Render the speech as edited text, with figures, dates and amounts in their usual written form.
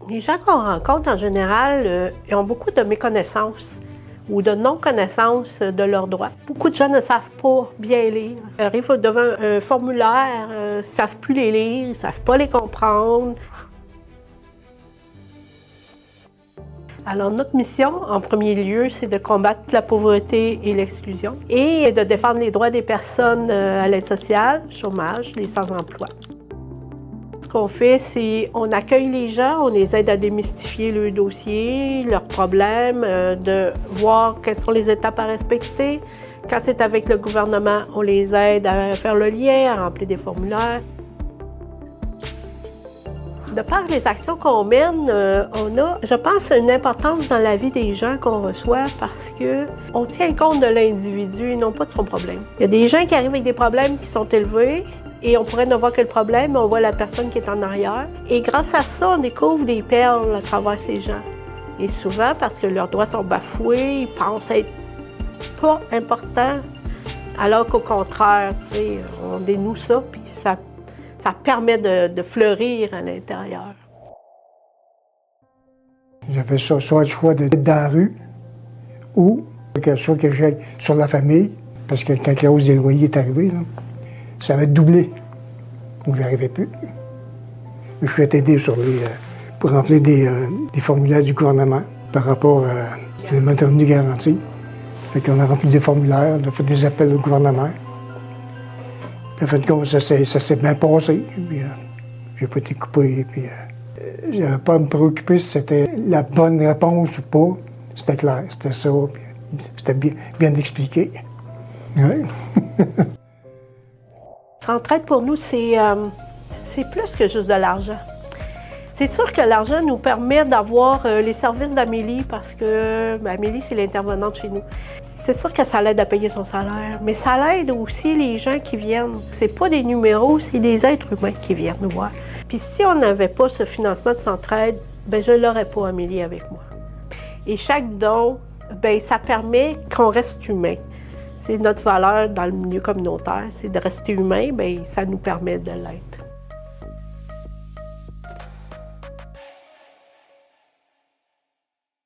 Les gens qu'on rencontre, en général, ils ont beaucoup de méconnaissances ou de non-connaissance de leurs droits. Beaucoup de gens ne savent pas bien lire. Ils arrivent devant un formulaire, ils ne savent plus les lire, ils ne savent pas les comprendre. Alors, notre mission, en premier lieu, c'est de combattre la pauvreté et l'exclusion et de défendre les droits des personnes à l'aide sociale, chômage, les sans-emploi. Ce qu'on fait, c'est qu'on accueille les gens, on les aide à démystifier le dossier, leurs problèmes, de voir quelles sont les étapes à respecter. Quand c'est avec le gouvernement, on les aide à faire le lien, à remplir des formulaires. De par les actions qu'on mène, on a, je pense, une importance dans la vie des gens qu'on reçoit parce qu'on tient compte de l'individu et non pas de son problème. Il y a des gens qui arrivent avec des problèmes qui sont élevés et on pourrait ne voir que le problème, mais on voit la personne qui est en arrière. Et grâce à ça, on découvre des perles à travers ces gens. Et souvent, parce que leurs droits sont bafoués, ils pensent être pas importants, alors qu'au contraire, on dénoue ça, puis ça permet de fleurir à l'intérieur. J'avais soit le choix d'être dans la rue ou soit que j'aille sur la famille, parce que quand la hausse des loyers est arrivée, là, ça va être doublé. Donc, j'y arrivais plus. Mais je suis aidé pour remplir des formulaires du gouvernement par rapport à la maternité garantie. Fait qu'on a rempli des formulaires, on a fait des appels au gouvernement. En fin de compte, ça s'est bien passé. J'ai pas été coupé. J'avais pas à me préoccuper si c'était la bonne réponse ou pas. C'était clair, c'était ça. C'était bien expliqué. Ouais. S'entraide pour nous, c'est plus que juste de l'argent. C'est sûr que l'argent nous permet d'avoir les services d'Amélie parce que Amélie, c'est l'intervenante chez nous. C'est sûr que ça l'aide à payer son salaire, mais ça l'aide aussi les gens qui viennent. C'est pas des numéros, c'est des êtres humains qui viennent nous voir. Puis si on n'avait pas ce financement de S'entraide, je l'aurais pas, Amélie, avec moi. Et chaque don, ça permet qu'on reste humain. C'est notre valeur dans le milieu communautaire, c'est de rester humain, ça nous permet de l'être.